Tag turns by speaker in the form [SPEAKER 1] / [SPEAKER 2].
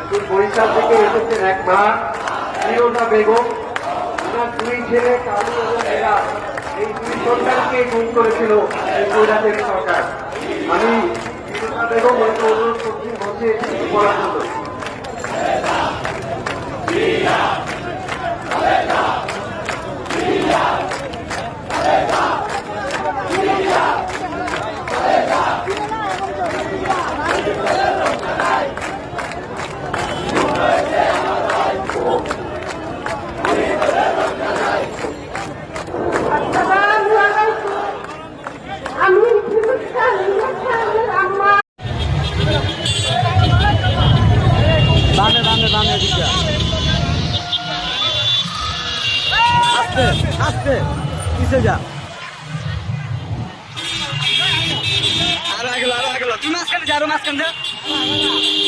[SPEAKER 1] বরিশাল থেকে এসেছেন এক মা ফিরোজা বেগম। ওনার দুই ছেলে কালু এবং মেয়েরা এই দুই সন্তানকে গুম করেছিল এই স্বৈরাচারী সরকার। আমি ফিরোজা বেগম ওকে অনুরোধ করছি বসে পড়ার জন্য।
[SPEAKER 2] আস্তে আস্তে কিসে যা আরো আগে তুমি মাঝখানে যা, আরো মাঝখানে যা।